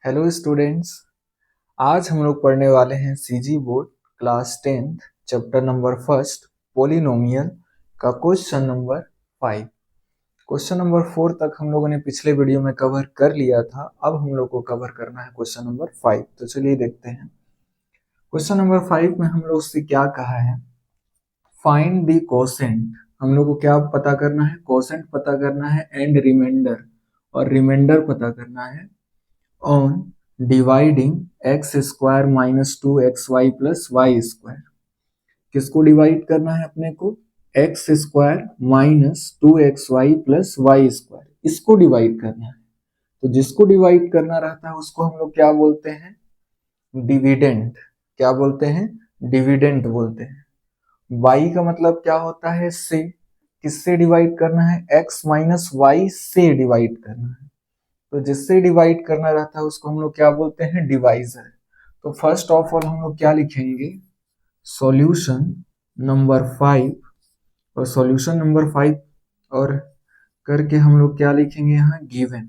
Hello students. आज हम लोग पढ़ने वाले हैं CG board class 10th chapter number first polynomial का क्वेश्चन नंबर 5। क्वेश्चन नंबर 4 तक हम लोगों ने पिछले वीडियो में कवर कर लिया था। अब हम लोग को कवर करना है क्वेश्चन नंबर 5। तो चलिए देखते हैं क्वेश्चन नंबर 5 में हम लोग से क्या कहा है। Find the quotient. हम लोग को क्या पता करना है? कोसेंट पता करना है एंड रिमाइंडर, और रिमाइंडर पता करना है on dividing x square minus 2xy plus y square. किसको डिवाइड करना है अपने को? X square minus 2xy plus y square, इसको डिवाइड करना है। तो जिसको डिवाइड करना रहता है उसको हम लोग क्या बोलते हैं? डिविडेंड। क्या बोलते हैं? डिविडेंड बोलते हैं। y का मतलब क्या होता है? से। किससे डिवाइड करना है? x माइनस वाई से डिवाइड करना है। तो जिससे डिवाइड करना रहता है उसको हम लोग क्या बोलते हैं? डिवाइजर। तो फर्स्ट ऑफ ऑल हम लोग क्या लिखेंगे? Solution number 5। और सॉल्यूशन नंबर 5 और करके हम लोग क्या लिखेंगे यहाँ? गिवन।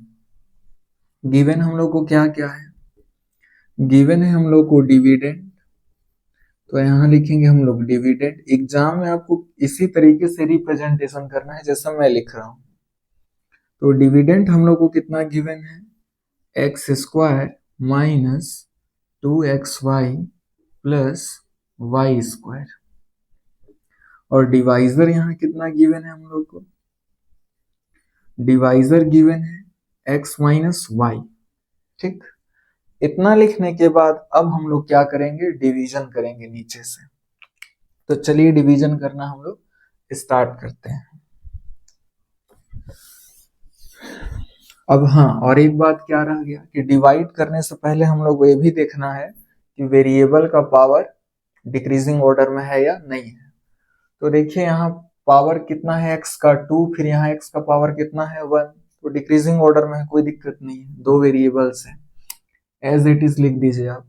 गिवन हम लोग को क्या क्या है? गिवन है हम लोग को डिविडेंड। तो यहाँ लिखेंगे हम लोग डिविडेंड। एग्जाम में आपको इसी तरीके से रिप्रेजेंटेशन करना है जैसा मैं लिख रहा हूँ। तो डिविडेंड हम लोग को कितना गिवन है? X square minus 2xy plus y square. और डिवाइजर यहाँ कितना गिवन है हम लोग को? डिवाइजर गिवन है x माइनस वाई। ठीक, इतना लिखने के बाद अब हम लोग क्या करेंगे? डिवीजन करेंगे नीचे से। तो चलिए डिवीजन करना हम लोग स्टार्ट करते हैं। अब हाँ, और एक बात क्या रह गया कि डिवाइड करने से पहले हम लोग को ये भी देखना है कि वेरिएबल का पावर डिक्रीजिंग ऑर्डर में है या नहीं है। तो देखिए यहाँ पावर कितना है x का? 2, फिर यहाँ x का पावर कितना है? 1। तो डिक्रीजिंग ऑर्डर में है, कोई दिक्कत नहीं है, दो वेरिएबल्स है, एज इट इज लिख दीजिए आप।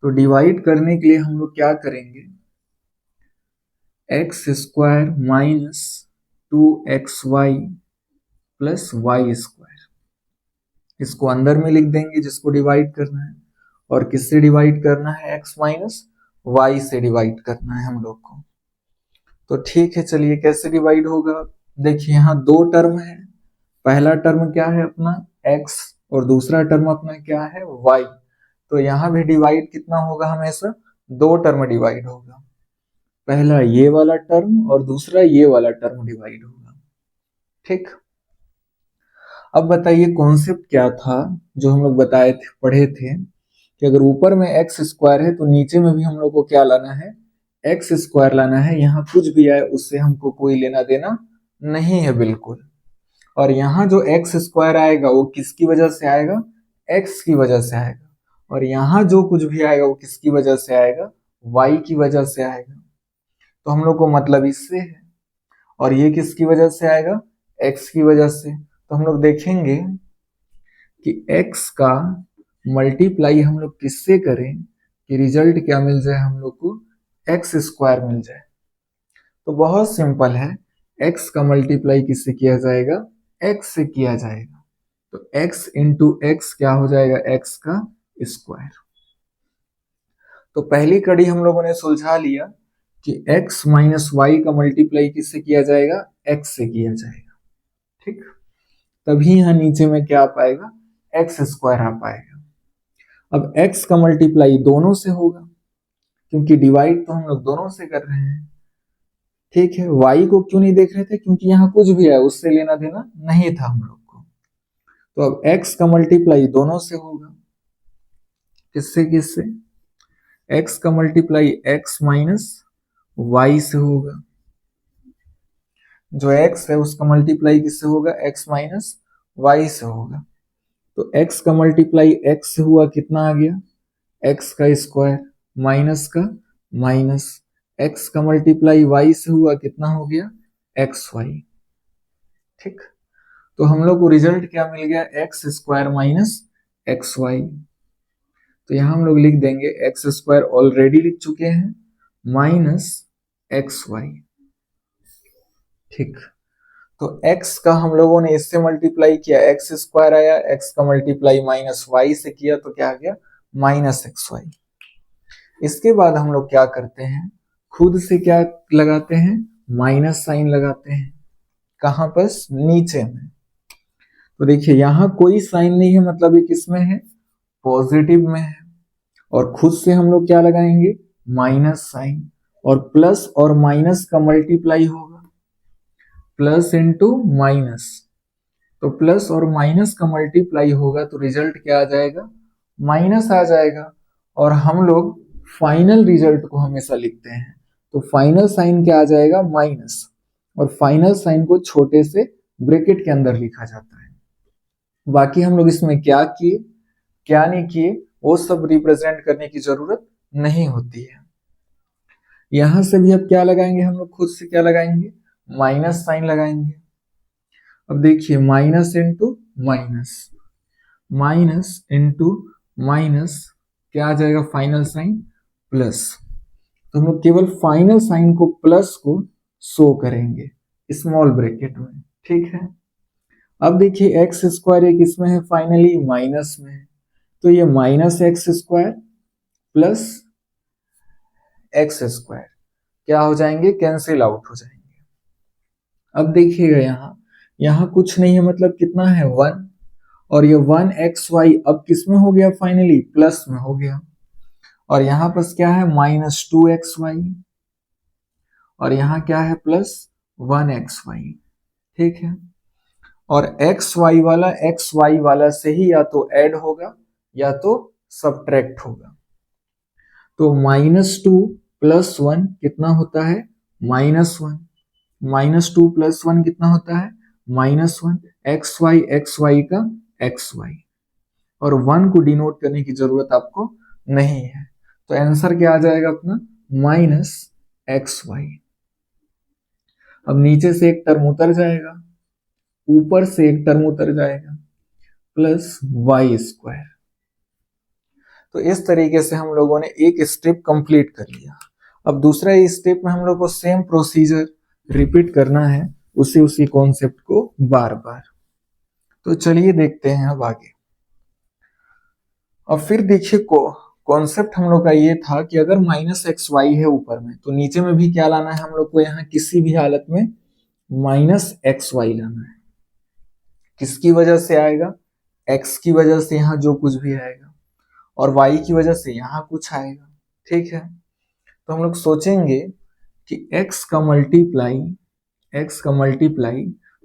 तो डिवाइड करने के लिए हम लोग क्या करेंगे? X square minus 2xy plus y square, इसको अंदर में लिख देंगे जिसको डिवाइड करना है। और किससे डिवाइड करना है? x माइनस वाई से डिवाइड करना है हम लोग को। तो ठीक है, चलिए कैसे डिवाइड होगा? देखिए यहाँ दो टर्म है। पहला टर्म क्या है अपना? x, और दूसरा टर्म अपना क्या है? y। तो यहाँ भी डिवाइड कितना होगा? हमेशा दो टर्म डिवाइड होगा। पहला ये वाला टर्म और दूसरा ये वाला टर्म डिवाइड होगा। ठीक, अब बताइए कॉन्सेप्ट क्या था जो हम लोग बताए थे, पढ़े थे कि अगर ऊपर में एक्स स्क्वायर है तो नीचे में भी हम लोग को क्या लाना है? एक्स स्क्वायर लाना है। यहाँ कुछ भी आए उससे हमको कोई लेना देना नहीं है बिल्कुल। और यहाँ जो एक्स स्क्वायर आएगा वो किसकी वजह से आएगा? एक्स की वजह से आएगा। और यहाँ जो कुछ भी आएगा वो किसकी वजह से आएगा? वाई की वजह से आएगा। तो हम लोग को मतलब इससे है। और ये किसकी वजह से आएगा? एक्स की वजह से। तो हम लोग देखेंगे कि x का मल्टीप्लाई हम लोग किससे करें कि रिजल्ट क्या मिल जाए हम लोग को? एक्स स्क्वायर मिल जाए। तो बहुत सिंपल है, x का मल्टीप्लाई किससे किया जाएगा? x से किया जाएगा। तो x इंटू एक्स क्या हो जाएगा? x का स्क्वायर। तो पहली कड़ी हम लोगों ने सुलझा लिया कि x माइनस वाई का मल्टीप्लाई किससे किया जाएगा? x से किया जाएगा। ठीक, तभी यहाँ नीचे में क्या आ पाएगा? एक्स स्क्वायर आ पाएगा। अब x का मल्टीप्लाई दोनों से होगा क्योंकि डिवाइड तो हम लोग दोनों से कर रहे हैं। ठीक है, y को क्यों नहीं देख रहे थे? क्योंकि यहाँ कुछ भी है उससे लेना देना नहीं था हम लोग को। तो अब x का मल्टीप्लाई दोनों से होगा। किससे किससे? x का मल्टीप्लाई x माइनस वाई से होगा। जो x है उसका मल्टीप्लाई किससे होगा? x माइनस वाई से होगा। तो x का मल्टीप्लाई x से हुआ, कितना आ गया? x का स्क्वायर माइनस का माइनस, x का मल्टीप्लाई y से हुआ, कितना हो गया? xy। ठीक, तो हम लोग को रिजल्ट क्या मिल गया? X square minus x y. तो यहां हम लोग लिख देंगे एक्स स्क्वायर ऑलरेडी लिख चुके हैं माइनस एक्स वाई। ठीक, तो x का हम लोगों ने इससे मल्टीप्लाई किया, एक्स स्क्वायर आया, x का मल्टीप्लाई माइनस वाई से किया तो क्या आ गया, माइनस एक्स वाई। इसके बाद हम लोग क्या करते हैं, खुद से क्या लगाते हैं, माइनस साइन लगाते हैं। कहां पर, नीचे में। तो देखिए यहां कोई साइन नहीं है, मतलब ये किसमें है, पॉजिटिव में है। और खुद से हम लोग क्या लगाएंगे, माइनस साइन। और प्लस और माइनस का मल्टीप्लाई होगा, प्लस इंटू माइनस। तो प्लस और माइनस का मल्टीप्लाई होगा तो रिजल्ट क्या आ जाएगा, माइनस आ जाएगा। और हम लोग फाइनल रिजल्ट को हमेशा लिखते हैं, तो फाइनल साइन क्या आ जाएगा, माइनस। और फाइनल साइन को छोटे से ब्रैकेट के अंदर लिखा जाता है। बाकी हम लोग इसमें क्या किए क्या नहीं किए वो सब रिप्रेजेंट करने की जरूरत नहीं होती है। यहां से भी अब क्या लगाएंगे हम लोग, खुद से क्या लगाएंगे, माइनस साइन लगाएंगे। अब देखिए minus into minus, minus into minus क्या आ जाएगा, फाइनल साइन प्लस। तो हम लोग केवल फाइनल साइन को, प्लस को शो करेंगे स्मॉल ब्रैकेट में, ठीक है। अब देखिए एक्स स्क्वायर एक इसमें है, फाइनली माइनस में है, तो ये minus x square plus x square क्या हो जाएंगे, कैंसिल आउट हो जाएंगे। अब देखिएगा यहां कुछ नहीं है, मतलब कितना है, वन। और ये वन एक्स वाई अब किस में हो गया, फाइनली प्लस में हो गया। और यहां पर क्या है, माइनस टू एक्स वाई। और यहां क्या है, प्लस वन एक्स वाई, ठीक है। और एक्स वाई वाला से ही या तो ऐड होगा या तो सब्ट्रैक्ट होगा। तो माइनस टू प्लस वन कितना होता है, minus one. Minus two plus one कितना होता है, माइनस वन। एक्स वाई का एक्स वाई। और वन को डिनोट करने की जरूरत आपको नहीं है। तो आंसर क्या आ जाएगा अपना, माइनस एक्स वाई। अब नीचे से एक टर्म उतर जाएगा, ऊपर से एक टर्म उतर जाएगा, प्लस वाई स्क्वायर। तो इस तरीके से हम लोगों ने एक स्टेप कंप्लीट कर लिया। अब दूसरा स्टेप में हम लोग को सेम प्रोसीजर रिपीट करना है, उसी कॉन्सेप्ट को बार बार। तो चलिए देखते हैं अब आगे। अब फिर देखिए कॉन्सेप्ट हम लोग का ये था कि अगर माइनस एक्स वाई है ऊपर में, तो नीचे में भी क्या लाना है हम लोग को, यहाँ किसी भी हालत में माइनस एक्स वाई लाना है। किसकी वजह से आएगा, एक्स की वजह से यहाँ जो कुछ भी आएगा, और वाई की वजह से यहाँ कुछ आएगा, ठीक है। तो हम लोग सोचेंगे कि x का मल्टीप्लाई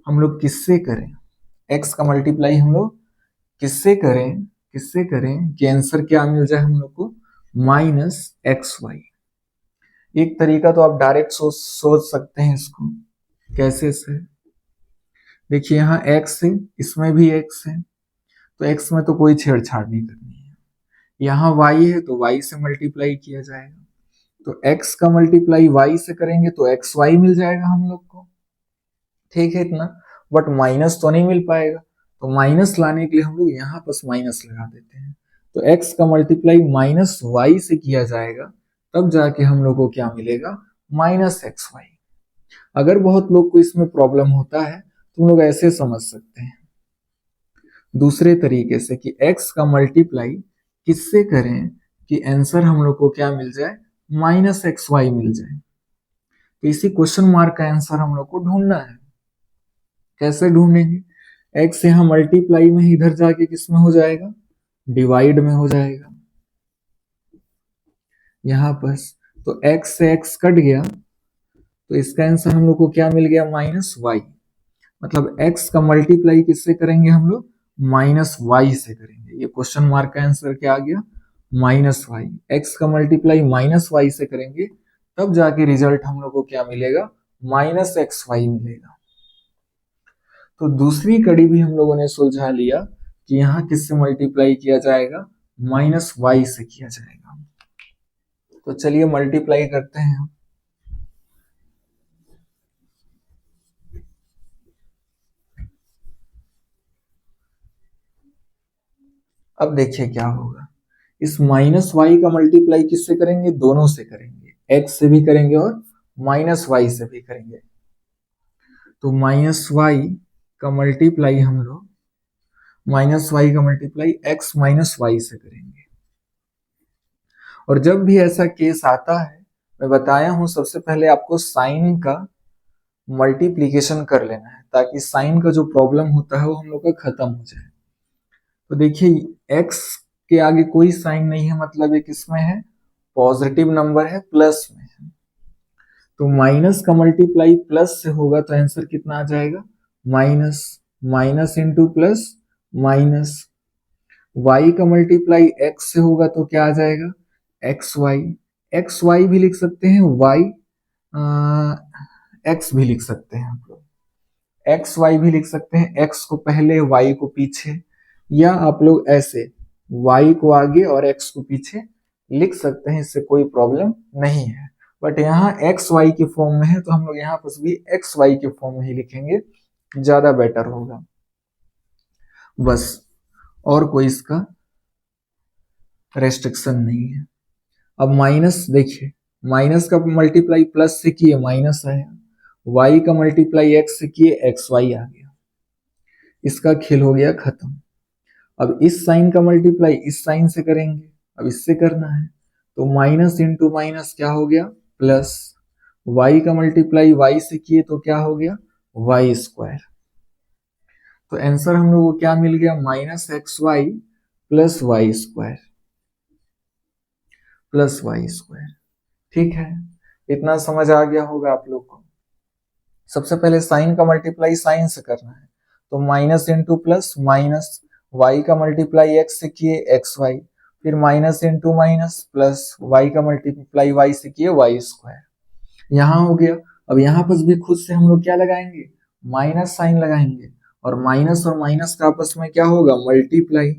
हम लोग किससे करें, x का मल्टीप्लाई हम लोग किससे करें कि आंसर क्या मिल जाए हम लोग को, माइनस एक्स वाई। एक तरीका तो आप डायरेक्ट सोच सकते हैं इसको, कैसे से, देखिए यहाँ x है, इसमें भी x है, तो x में तो कोई छेड़छाड़ नहीं करनी है। यहाँ y है तो y से मल्टीप्लाई किया जाएगा, तो x का मल्टीप्लाई y से करेंगे तो एक्स वाई मिल जाएगा हम लोग को, ठीक है इतना। बट माइनस तो नहीं मिल पाएगा, तो माइनस लाने के लिए हम लोग यहाँ पर माइनस लगा देते हैं। तो x का मल्टीप्लाई माइनस वाई से किया जाएगा, तब जाके हम लोग को क्या मिलेगा, माइनस एक्स वाई। अगर बहुत लोग को इसमें प्रॉब्लम होता है तो हम लोग ऐसे समझ सकते हैं दूसरे तरीके से कि x का मल्टीप्लाई किससे करें कि आंसर हम लोग को क्या मिल जाए, माइनस एक्स वाई मिल जाए। तो इसी क्वेश्चन मार्क का आंसर हम लोग को ढूंढना है। कैसे ढूंढेंगे, x यहाँ मल्टीप्लाई में इधर जाके किस में हो जाएगा, डिवाइड में हो जाएगा यहाँ पर। तो x से x कट गया, तो इसका आंसर हम लोग को क्या मिल गया, माइनस वाई। मतलब x का मल्टीप्लाई किससे करेंगे हम लोग, माइनस वाई से करेंगे। ये क्वेश्चन मार्क का आंसर क्या आ गया, माइनस वाई। एक्स का मल्टीप्लाई माइनस वाई से करेंगे तब जाके रिजल्ट हम लोग को क्या मिलेगा, माइनस एक्स वाई मिलेगा। तो दूसरी कड़ी भी हम लोगों ने सुलझा लिया कि यहाँ किससे मल्टीप्लाई किया जाएगा, माइनस वाई से किया जाएगा। तो चलिए मल्टीप्लाई करते हैं। अब देखिए क्या होगा, इस माइनस वाई का मल्टीप्लाई किससे करेंगे, दोनों से करेंगे, एक्स से भी करेंगे और माइनस वाई से भी करेंगे। तो माइनस वाई का मल्टीप्लाई हम लोग एक्स माइनस वाई से करेंगे। और जब भी ऐसा केस आता है, मैं बताया हूं सबसे पहले आपको साइन का मल्टीप्लीकेशन कर लेना है, ताकि साइन का जो प्रॉब्लम होता है वो हम लोग का खत्म हो जाए। तो देखिए x के आगे कोई साइन नहीं है, मतलब ये किसमें है, पॉजिटिव नंबर है, प्लस में है। तो माइनस का मल्टीप्लाई प्लस से होगा तो आंसर कितना आ जाएगा, minus, minus into plus minus. y का मल्टीप्लाई x से होगा तो क्या आ जाएगा, एक्स वाई भी लिख सकते हैं, y x भी लिख सकते हैं, आप लोग एक्स वाई भी लिख सकते हैं, x को पहले y को पीछे, या आप लोग ऐसे y को आगे और x को पीछे लिख सकते हैं, इससे कोई प्रॉब्लम नहीं है। बट यहाँ एक्स वाई के फॉर्म में है तो हम लोग यहाँ पर भी एक्स वाई के फॉर्म में ही लिखेंगे, ज्यादा बेटर होगा बस, और कोई इसका रेस्ट्रिक्शन नहीं है। अब माइनस देखिए, माइनस का मल्टीप्लाई प्लस से किए माइनस आया, y का मल्टीप्लाई x से किए एक्स वाई आ गया, इसका खेल हो गया खत्म। अब इस साइन का मल्टीप्लाई इस साइन से करेंगे, अब इससे करना है, तो माइनस इंटू माइनस क्या हो गया, प्लस, y का मल्टीप्लाई y से किए तो क्या हो गया, वाई स्क्वायर। तो आंसर हम लोग को क्या मिल गया, minus x y plus y square, plus y square. ठीक है, इतना समझ आ गया होगा आप लोग को। सबसे पहले साइन का मल्टीप्लाई साइन से करना है, तो minus into plus minus, y का मल्टीप्लाई एक्स से किए एक्स वाई, फिर minus into minus plus, y का मल्टीप्लाई वाई से किए वाई स्क्वायर, यहाँ हो गया। अब यहाँ पर भी खुद से हम लोग क्या लगाएंगे, माइनस साइन लगाएंगे, और माइनस का आपस में क्या होगा, मल्टीप्लाई।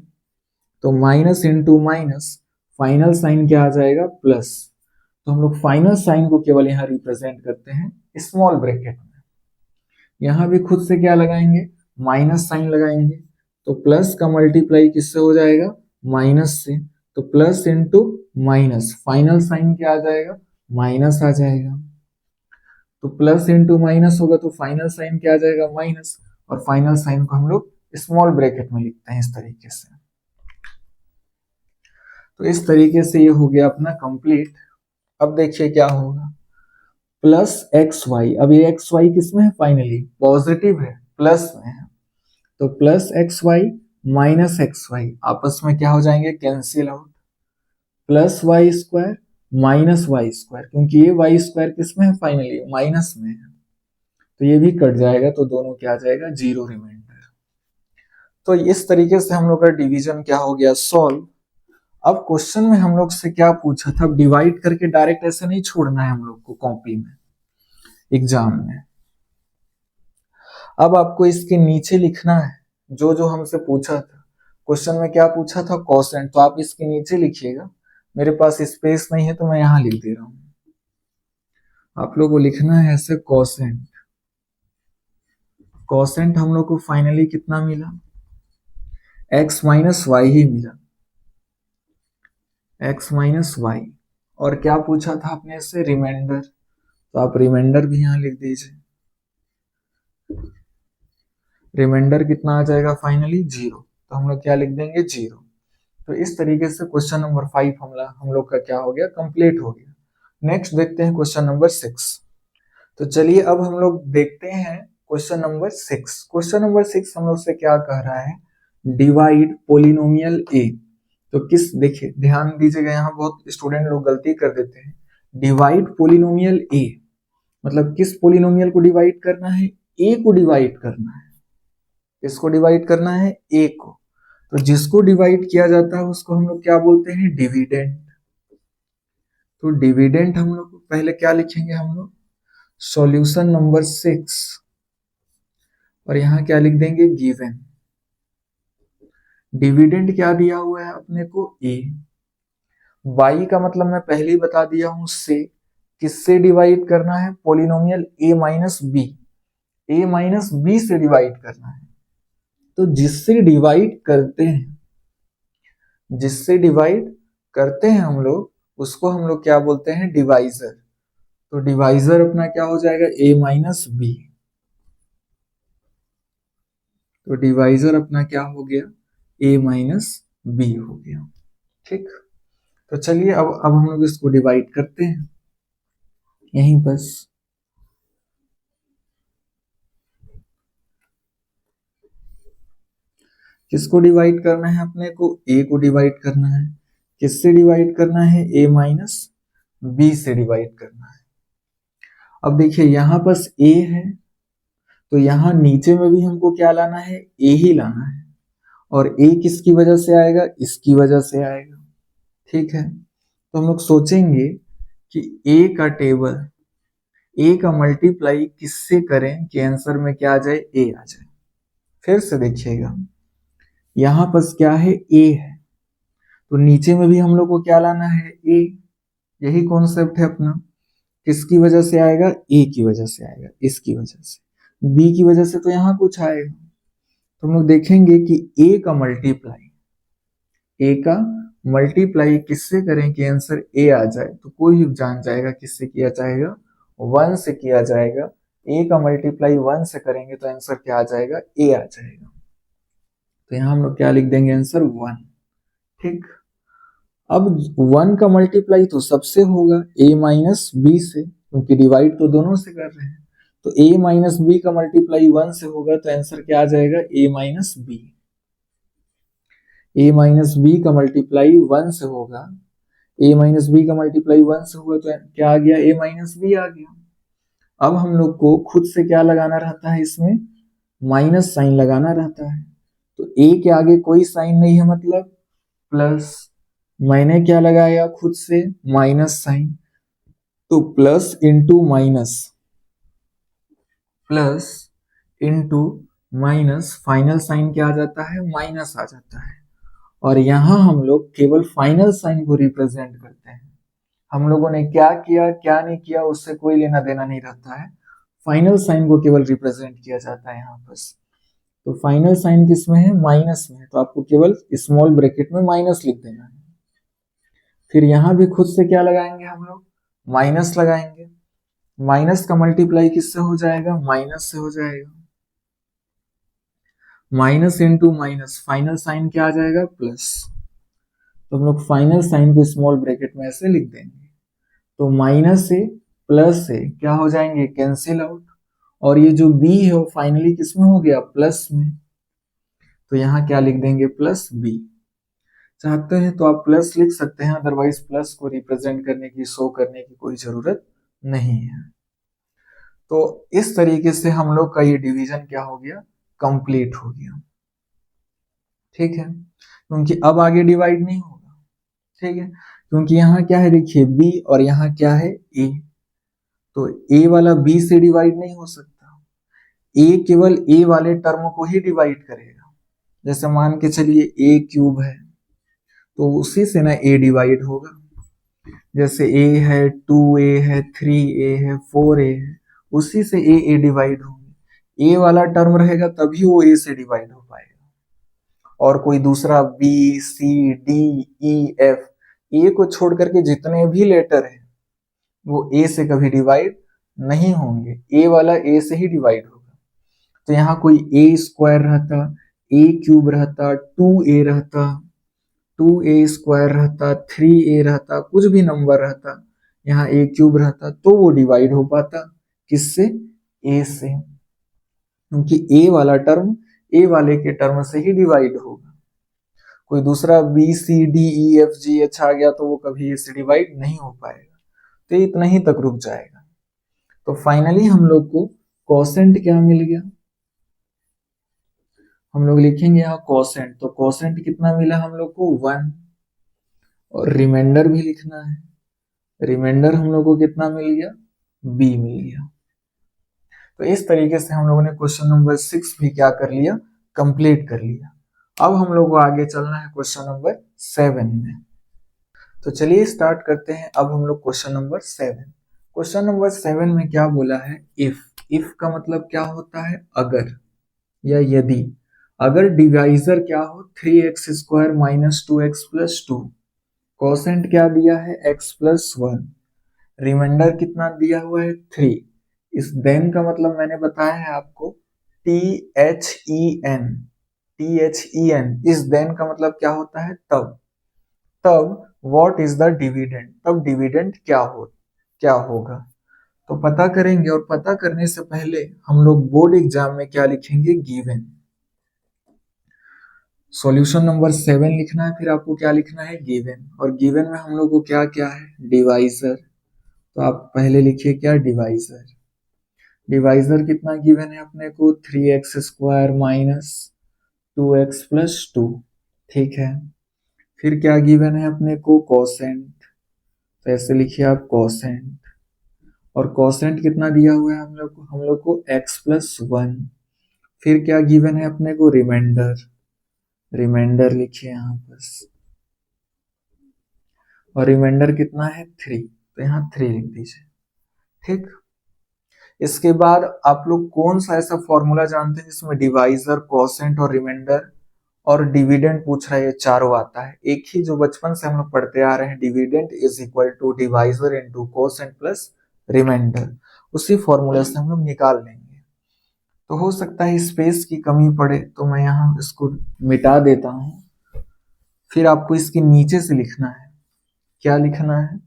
तो minus into minus, final sign क्या आ जाएगा, प्लस। तो हम लोग फाइनल साइन को केवल यहाँ रिप्रेजेंट करते हैं स्मॉल ब्रैकेट में। यहाँ भी खुद से क्या लगाएंगे, माइनस साइन लगाएंगे, तो प्लस का मल्टीप्लाई किससे हो जाएगा, माइनस से, तो plus into minus, final sign क्या आ जाएगा, माइनस आ जाएगा। तो प्लस इंटू माइनस होगा तो फाइनल साइन क्या आ जाएगा, माइनस, और फाइनल साइन को हम लोग स्मॉल ब्रैकेट में लिखते हैं इस तरीके से। तो इस तरीके से ये हो गया अपना कंप्लीट। अब देखिए क्या होगा, प्लस एक्स वाई, अब ये एक्स वाई किसमें है, फाइनली पॉजिटिव है, प्लस में है, तो plus x y minus x y आपस में क्या हो जाएंगे, cancel out, plus y square minus y square, क्योंकि ये वाई स्क्वायर किसमें है, फाइनली माइनस में है, तो ये भी कट जाएगा, तो दोनों क्या आ जाएगा, जीरो रिमाइंडर। तो इस तरीके से हम लोग का डिवीजन क्या हो गया, सॉल्व। अब क्वेश्चन में हम लोग से क्या पूछा था, डिवाइड करके डायरेक्ट ऐसे नहीं छोड़ना है हम लोग को कॉपी में, एग्जाम में। अब आपको इसके नीचे लिखना है जो जो हमसे पूछा था। क्वेश्चन में क्या पूछा था, कोसेंट, तो आप इसके नीचे लिखिएगा, मेरे पास स्पेस नहीं है तो मैं यहां लिख दे रहा हूं। आप लोग को लिखना है ऐसे, कोसेंट। कोसेंट हम लोग को फाइनली कितना मिला, एक्स माइनस वाई ही मिला, एक्स माइनस वाई। और क्या पूछा था आपने इससे, रिमाइंडर, तो आप रिमाइंडर भी यहां लिख दीजिए। रिमाइंडर कितना आ जाएगा, फाइनली जीरो, तो हम लोग क्या लिख देंगे, जीरो। तो इस तरीके से क्वेश्चन नंबर 5 हम लोग का क्या हो गया, कंप्लीट हो गया। नेक्स्ट देखते हैं क्वेश्चन नंबर 6। तो चलिए अब हम लोग देखते हैं क्वेश्चन नंबर 6। क्वेश्चन नंबर 6 हम लोग से क्या कह रहा है, डिवाइड पोलिनोमियल ए। तो किस, देखिए ध्यान दीजिएगा, यहाँ बहुत स्टूडेंट लोग गलती कर देते हैं। डिवाइड पोलिनोमियल ए मतलब किस पोलिनोमियल को डिवाइड करना है, ए को डिवाइड करना है। किसको डिवाइड करना है, ए को। तो जिसको डिवाइड किया जाता है उसको हम लोग क्या बोलते हैं, डिविडेंड। तो डिविडेंड हम लोग पहले क्या लिखेंगे, हम लोग सॉल्यूशन नंबर 6, और यहां क्या लिख देंगे, गिवन। डिविडेंड क्या दिया हुआ है अपने को, ए। वाई का मतलब मैं पहले ही बता दिया हूं, से। किससे डिवाइड करना है, पोलिनोमियल ए माइनस बी, ए माइनस बी से डिवाइड करना है। तो जिससे डिवाइड करते हैं, जिससे डिवाइड करते हैं हम लोग, उसको हम लोग क्या बोलते हैं, डिवाइजर। तो डिवाइजर अपना क्या हो जाएगा, ए माइनस बी। तो डिवाइजर अपना क्या हो गया, a माइनस बी हो गया। ठीक, तो चलिए अब हम लोग इसको डिवाइड करते हैं यहीं बस। किसको डिवाइड करना है अपने को, a को डिवाइड करना है। किससे डिवाइड करना है, a माइनस बी से डिवाइड करना है। अब देखिए यहां पास a है, तो यहां नीचे में भी हमको क्या लाना है, a ही लाना है। और a किसकी वजह से आएगा, इसकी वजह से आएगा। ठीक है, तो हम लोग सोचेंगे कि a का टेबल, a का मल्टीप्लाई किससे करें कि आंसर में क्या आ जाए, a आ जाए। फिर से देखिएगा, यहां पास क्या है, a है, तो नीचे में भी हम लोग को क्या लाना है, a। यही कॉन्सेप्ट है अपना। किसकी वजह से आएगा, a की वजह से आएगा, इसकी वजह से। b की वजह से तो यहां कुछ आएगा। तो हम लोग देखेंगे कि a का मल्टीप्लाई किससे करें कि आंसर a आ जाए, तो कोई भी जान जाएगा किससे किया जाएगा, 1 से किया जाएगा। a का मल्टीप्लाई 1 से करेंगे तो आंसर क्या आ जाएगा, a आ जाएगा। तो यहां हम लोग क्या लिख देंगे, आंसर 1। ठीक, अब 1 का मल्टीप्लाई तो सबसे होगा, a माइनस बी से, क्योंकि डिवाइड तो दोनों से कर रहे हैं। तो a माइनस बी का मल्टीप्लाई 1 से होगा तो आंसर क्या आ जाएगा, a minus b. a minus b का मल्टीप्लाई 1 से होगा, a माइनस बी का मल्टीप्लाई 1 से हुआ तो क्या आ गया, a माइनस बी आ गया। अब हम लोग को खुद से क्या लगाना रहता है, इसमें माइनस साइन लगाना रहता है। तो a के आगे कोई साइन नहीं है, मतलब प्लस। मैंने क्या लगाया खुद से, माइनस साइन। तो plus into minus, plus into minus, final sign क्या आ जाता है, माइनस आ जाता है। और यहां हम लोग केवल फाइनल साइन को रिप्रेजेंट करते हैं। हम लोगों ने क्या किया क्या नहीं किया उससे कोई लेना देना नहीं रहता है, फाइनल साइन को केवल रिप्रेजेंट किया जाता है यहाँ पर। तो फाइनल साइन किसमें है, माइनस में है, तो आपको केवल स्मॉल ब्रैकेट में माइनस लिख देना है। फिर यहां भी खुद से क्या लगाएंगे हम लोग, माइनस लगाएंगे। माइनस का मल्टीप्लाई किससे हो जाएगा, माइनस से हो जाएगा। Minus into minus, final sign क्या आ जाएगा, प्लस। तो हम लोग फाइनल साइन को स्मॉल ब्रैकेट में ऐसे लिख देंगे। तो माइनस से प्लस से क्या हो जाएंगे, कैंसिल आउट। और ये जो b है वो फाइनली किसमें हो गया, प्लस में। तो यहाँ क्या लिख देंगे, प्लस b। चाहते हैं तो आप प्लस लिख सकते हैं, अदरवाइज प्लस को रिप्रेजेंट करने की, शो करने की कोई जरूरत नहीं है। तो इस तरीके से हम लोग का ये डिवीजन क्या हो गया, कंप्लीट हो गया। ठीक है, क्योंकि अब आगे डिवाइड नहीं होगा। ठीक है, क्योंकि यहाँ क्या है, देखिए b और यहाँ क्या है, a। तो a वाला b से डिवाइड नहीं हो सकता, a केवल a वाले टर्म को ही डिवाइड करेगा। जैसे मान के चलिए a क्यूब है, तो उसी से ना a डिवाइड होगा। जैसे a है, 2a है, 3a है, 4a है, उसी से a डिवाइड होंगे। a वाला टर्म रहेगा तभी वो a से डिवाइड हो पाएगा। और कोई दूसरा b, c, d, e, f, a को छोड़ करके जितने भी लेटर है वो a से कभी डिवाइड नहीं होंगे, a वाला a से ही डिवाइड होगा। तो यहाँ कोई a स्क्वायर रहता, a क्यूब रहता, 2a रहता, 2a स्क्वायर रहता, 3a रहता, कुछ भी नंबर रहता, यहाँ a क्यूब रहता, तो वो डिवाइड हो पाता किससे, a से। क्योंकि a वाला टर्म a वाले के टर्म से ही डिवाइड होगा। कोई दूसरा b, c, d, e, f, g, h आ गया तो वो कभी a से डिवाइड नहीं हो पाएगा, तो इतना ही तक रुक जाएगा। तो फाइनली हम लोग को कोसेंट क्या मिल गया, हम लोग लिखेंगे यहाँ कोसेंट। तो कोसेंट कितना मिला हम लोग को, 1। और रिमाइंडर भी लिखना है, रिमाइंडर हम लोग को कितना मिल गया, b मिल गया। तो इस तरीके से हम लोगों ने क्वेश्चन नंबर 6 भी क्या कर लिया, कंप्लीट कर लिया। अब हम लोग को आगे चलना है क्वेश्चन नंबर 7 में। तो चलिए स्टार्ट करते हैं। अब हम लोग क्वेश्चन नंबर 7, क्वेश्चन नंबर 7 में क्या बोला है, इफ का मतलब क्या होता है, अगर या यदि। अगर डिवाइजर क्या हो, 3x² minus 2x plus 2, quotient क्या दिया है, x प्लस 1, रिमाइंडर कितना दिया हुआ है, 3। इस देन का मतलब मैंने बताया है आपको, THEN, THEN इस देन का मतलब क्या होता है? तब। तब व्हाट इज द डिविडेंड, तब डिविडेंड क्या होगा? तो पता करेंगे, और पता करने से पहले हम लोग बोर्ड एग्जाम में क्या लिखेंगे? गिवन। सॉल्यूशन नंबर 7 लिखना है, फिर आपको क्या लिखना है? गिवन। और गिवन में हम लोग को क्या क्या है? डिवाइजर। तो आप पहले लिखिए क्या? डिवाइजर। डिवाइजर कितना गिवन है अपने को? 3x² minus 2x plus 2। ठीक है। फिर क्या गिवन है अपने को? कोसेंट। तो ऐसे लिखिए आप कोसेंट। और कोसेंट कितना दिया हुआ है हम लोग को? x plus 1। फिर क्या गिवन है अपने को? रिमाइंडर। रिमाइंडर लिखिए यहाँ बस। और रिमाइंडर कितना है? 3। तो यहाँ 3 लिख दीजिए। ठीक। इसके बाद आप लोग कौन सा ऐसा फॉर्मूला जानते हैं जिसमें डिवाइजर, कोसेंट और रिमाइंडर और डिविडेंड पूछ रहा है? ये चारों आता है। एक ही जो बचपन से हम लोग पढ़ते आ रहे हैं, dividend is equal to divisor into quotient plus remainder. उसी फॉर्मूले से हम लोग निकाल लेंगे। तो हो सकता है स्पेस की कमी पड़े, तो मैं यहाँ इसको मिटा देता हूं। फिर आपको इसके नीचे से लिखना है। क्या लिखना है?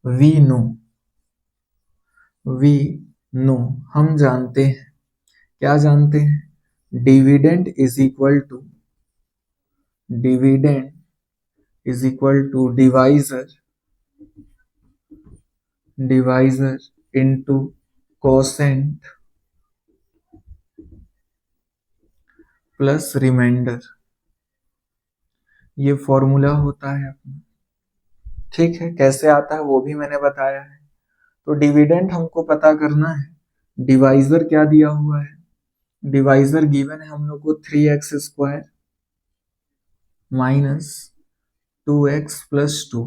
We know. वी नो, हम जानते हैं। क्या जानते हैं? Dividend is equal to, dividend is equal to divisor, divisor into quotient plus remainder. ये फॉर्मूला होता है अपना। ठीक है। कैसे आता है वो भी मैंने बताया है। तो डिविडेंड हमको पता करना है। डिवाइजर क्या दिया हुआ है? डिवाइजर गिवन है हम लोग को 3x² माइनस 2x प्लस 2।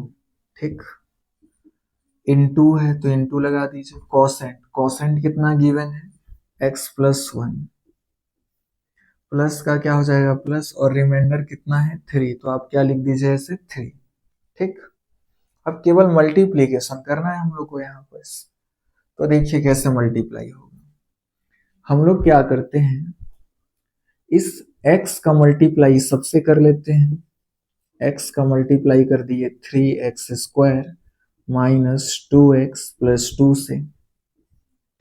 ठीक। इनटू है तो इनटू लगा दीजिए। कोसेंट, कोसेंट कितना गिवन है? x plus 1। प्लस का क्या हो जाएगा? प्लस। और रिमाइंडर कितना है? 3। तो आप क्या लिख दीजिए? ऐसे 3। ठीक। अब केवल मल्टीप्लीकेशन करना है हम लोग को यहाँ पर। तो देखिए कैसे मल्टीप्लाई होगा। हम लोग क्या करते हैं, इस x का मल्टीप्लाई सबसे कर लेते हैं। x का मल्टीप्लाई कर दिए 3x² माइनस 2x प्लस 2 से।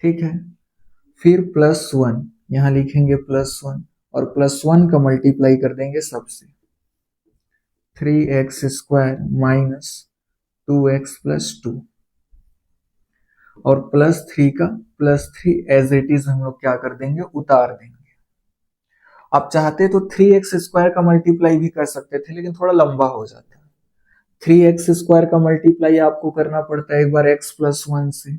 ठीक है। फिर प्लस 1, यहां लिखेंगे प्लस 1। और प्लस 1 का मल्टीप्लाई कर देंगे सबसे। 3x² minus 2x plus 2। और प्लस 3 का प्लस 3 एज इट इज हम लोग क्या कर देंगे? उतार देंगे। आप चाहते तो 3x² का मल्टीप्लाई भी कर सकते थे, लेकिन थोड़ा लंबा हो जाता है। 3x² का मल्टीप्लाई आपको करना पड़ता है एक बार x प्लस 1 से।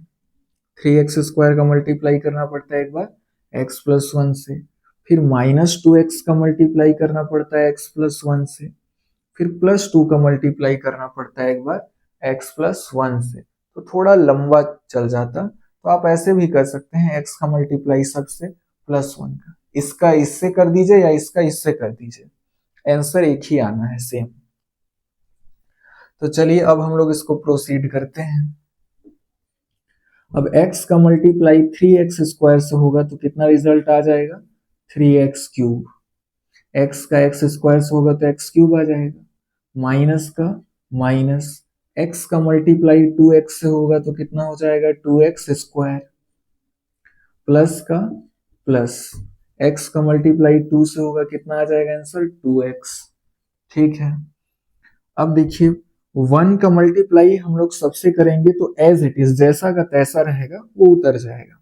3x² का मल्टीप्लाई करना पड़ता है एक बार x प्लस 1 से। फिर माइनस 2x का मल्टीप्लाई करना पड़ता है x प्लस 1 से। फिर प्लस 2 का मल्टीप्लाई करना पड़ता है एक बार x प्लस 1 से। तो थोड़ा लंबा चल जाता। तो आप ऐसे भी कर सकते हैं, x का मल्टीप्लाई सबसे प्लस 1 का, इसका इससे कर दीजिए या इसका इससे कर दीजिए, आंसर एक ही आना है, सेम। तो चलिए अब हम लोग इसको प्रोसीड करते हैं। अब x का मल्टीप्लाई 3x² से होगा तो कितना रिजल्ट आ जाएगा? 3x³। x का x² से होगा तो x³ आ जाएगा। माइनस का माइनस, x का मल्टीप्लाई 2x से होगा तो कितना हो जाएगा? 2x²। प्लस का प्लस, x का मल्टीप्लाई 2 से होगा कितना आ जाएगा आंसर? 2x। ठीक है। अब देखिए 1 का मल्टीप्लाई हम लोग सबसे करेंगे तो एज इट इज जैसा का तैसा रहेगा, वो उतर जाएगा।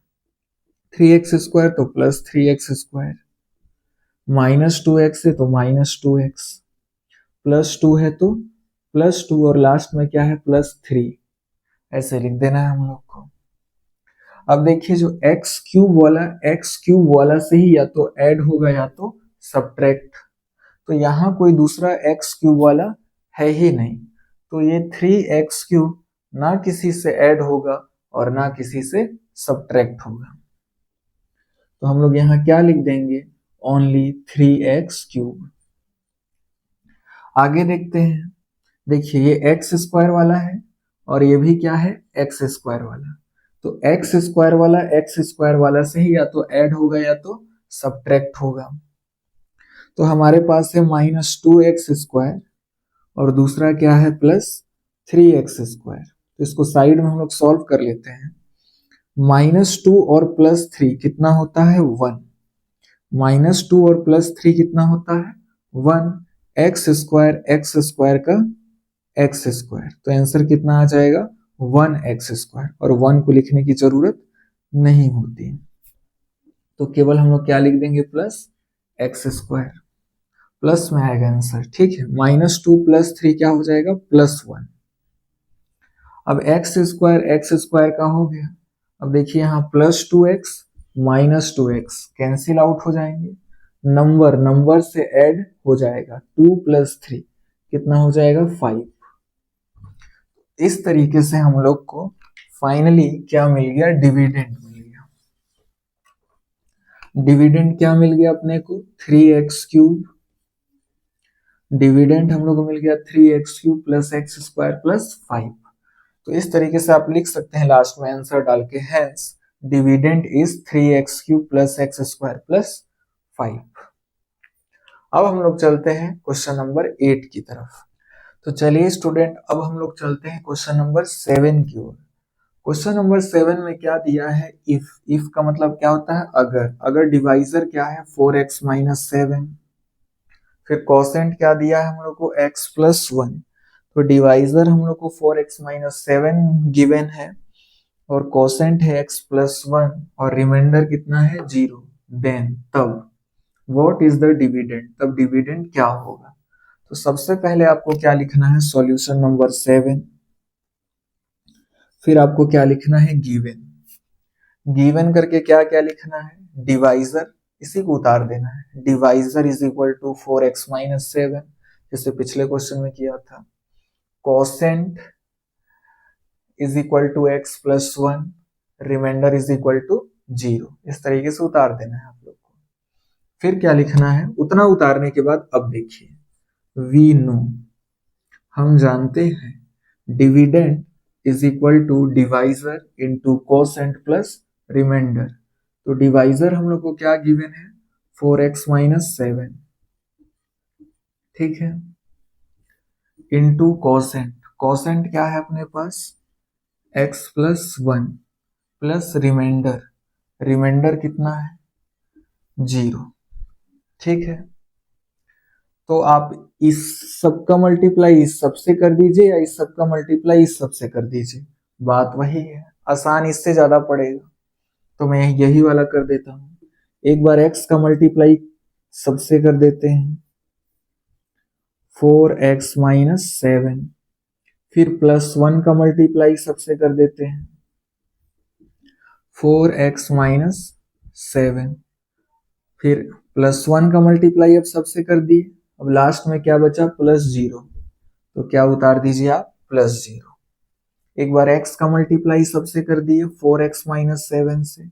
3x² तो प्लस 3x², माइनस 2x है तो माइनस 2x, प्लस 2 है तो प्लस 2, और लास्ट में क्या है? प्लस 3। ऐसे लिख देना है हम लोग को। अब देखिए जो x³ वाला से ही या तो ऐड होगा या तो सब्ट्रैक्ट। तो यहाँ कोई दूसरा x³ वाला है ही नहीं, तो ये 3x³ ना किसी से ऐड होगा और ना किसी से सब्ट्रैक्ट होगा। तो हम लोग यहाँ क्या लिख देंगे? Only 3x³। आगे देखते हैं। देखिए ये x² वाला है और ये भी क्या है? x² वाला। तो एक्स स्क्वायर वाला से ही या तो ऐड होगा या तो सब्ट्रैक्ट होगा। तो हमारे पास है -2x² और दूसरा क्या है +3x²। तो इसको साइड में हम लोग सॉल्व कर लेते हैं। -2 और +3 कितना होता है 1। -2 और +3 कितना होता है 1। x² का x², तो आंसर कितना आ जाएगा 1x² और 1 को लिखने की जरूरत नहीं होती, तो केवल हम लोग क्या लिख देंगे +x², प्लस में आएगा आंसर। ठीक है, -2 +3 क्या हो जाएगा +1। अब x² का हो गया। अब देखिए यहाँ +2x -2x कैंसिल आउट हो जाएंगे, नंबर से ऐड हो जाएगा, 2 + 3 कितना हो जाएगा 5। इस तरीके से हम लोग को फाइनली क्या मिल गया, डिविडेंड मिल गया। डिविडेंड क्या मिल गया अपने को 3x³ डिविडेंड हम लोग को मिल गया 3x³ + x² + 5। तो इस तरीके से आप लिख सकते हैं लास्ट में आंसर डाल के, hence dividend is 3x³ + x² + 5। अब हम लोग चलते हैं क्वेश्चन नंबर 8 की तरफ। तो चलिए स्टूडेंट, अब हम लोग चलते हैं क्वेश्चन नंबर 7 की ओर। क्वेश्चन नंबर 7 में क्या दिया है, इफ का मतलब क्या होता है अगर डिवाइजर क्या है 4x - 7, फिर कोसेंट क्या दिया है हम लोग को x + 1। तो डिवाइजर हम लोग को 4x - 7 गिवन है और कोसेंट है x + 1 और रिमाइंडर कितना है 0। देन तब व्हाट इज द डिविडेंड, तब डिविडेंड क्या होगा। तो सबसे पहले आपको क्या लिखना है, सॉल्यूशन नंबर 7। फिर आपको क्या लिखना है, गिवन करके क्या क्या लिखना है, डिवाइजर इसी को उतार देना है, divisor is equal to 4x - 7 जैसे पिछले क्वेश्चन में किया था। Quotient is equal to x + 1, remainder is equal to 0, इस तरीके से उतार देना है आप लोग को। फिर क्या लिखना है, उतना उतारने के बाद अब देखिए वी नो, हम जानते हैं dividend is equal to divisor into quotient plus remainder. तो डिवाइजर हम लोग को क्या गिवन है 4x - 7, ठीक है, इंटू कोसेंट क्या है अपने पास x + 1 प्लस रिमाइंडर कितना है 0, ठीक है। तो आप इस सब का मल्टीप्लाई इस सब से कर दीजिए या इस सब का मल्टीप्लाई इस सब से कर दीजिए, बात वही है, आसान इससे ज्यादा पड़ेगा। तो मैं यही वाला कर देता हूं, एक बार x का मल्टीप्लाई सबसे कर देते हैं 4x - 7, फिर +1 का मल्टीप्लाई सबसे कर देते हैं 4x - 7, फिर +1 का मल्टीप्लाई अब सबसे कर दिए, अब लास्ट में क्या बचा +0, तो क्या उतार दीजिए आप +0। एक बार x का मल्टीप्लाई सबसे कर दिए 4x - 7 से,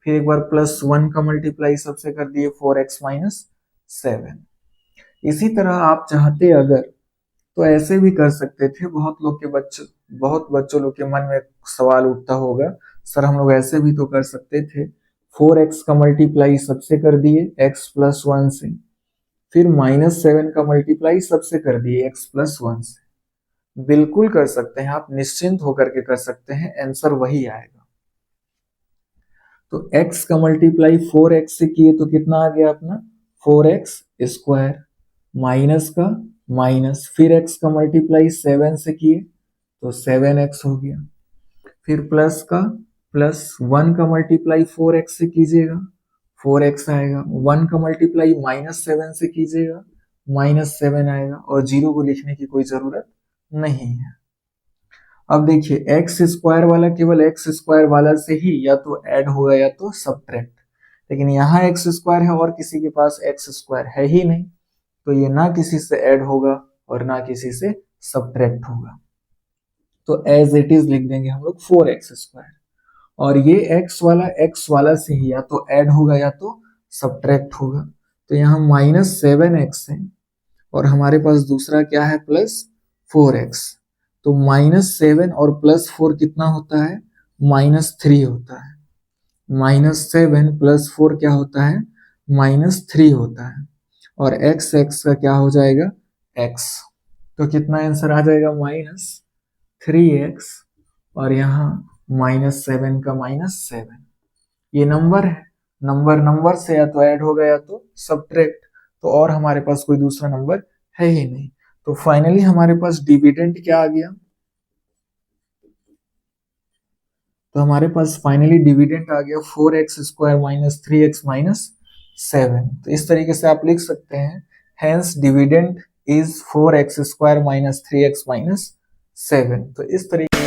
फिर एक बार +1 का मल्टीप्लाई सबसे कर दिए 4x - 7। इसी तरह आप चाहते अगर तो ऐसे भी कर सकते थे। बहुत बच्चों लोग के मन में सवाल उठता होगा, सर हम लोग ऐसे भी तो कर सकते थे, 4x का मल्टीप्लाई सबसे कर दिए x + 1 से, फिर -7 का मल्टीप्लाई सबसे कर दिए x + 1 से। बिल्कुल कर सकते हैं आप, निश्चिंत होकर के कर सकते हैं, आंसर वही आएगा। तो x का मल्टीप्लाई 4x से किए तो कितना आ गया अपना 4x², माइनस का माइनस, फिर x का मल्टीप्लाई 7 से किए तो 7x हो गया, फिर प्लस का +1 का मल्टीप्लाई 4x से कीजिएगा 4x आएगा, 1 का मल्टीप्लाई -7 से कीजिएगा -7 आएगा, और 0 को लिखने की कोई जरूरत नहीं है। अब देखिए x² वाला केवल x² वाला से ही या तो ऐड होगा या तो सब्ट्रैक्ट, लेकिन यहाँ x² है और किसी के पास x² है ही नहीं, तो ये ना किसी से ऐड होगा और ना किसी से सब्ट्रैक्ट होगा, तो एज इट इज लिख देंगे हम लोग 4x²। और ये x वाला से ही या तो ऐड होगा या तो सब्ट्रैक्ट होगा, तो यहाँ -7x है और हमारे पास दूसरा क्या है +4x, तो -7 और +4 कितना होता है -3 होता है, -7 + 4 क्या होता है, -3 होता है, और x x का क्या हो जाएगा, x। तो कितना आंसर आ जाएगा, -3x, और यहाँ -7 का -7। ये नंबर है, नंबर नंबर से या तो ऐड होगा या तो सब्ट्रैक्ट, तो और हमारे पास कोई दूसरा नंबर है ही नहीं। तो फाइनली हमारे पास डिविडेंड क्या आ गया, तो हमारे पास फाइनली डिविडेंड आ गया 4x² - 3x - 7। तो इस तरीके से आप लिख सकते हैं, hence dividend is 4x² - 3x - 7। तो इस तरीके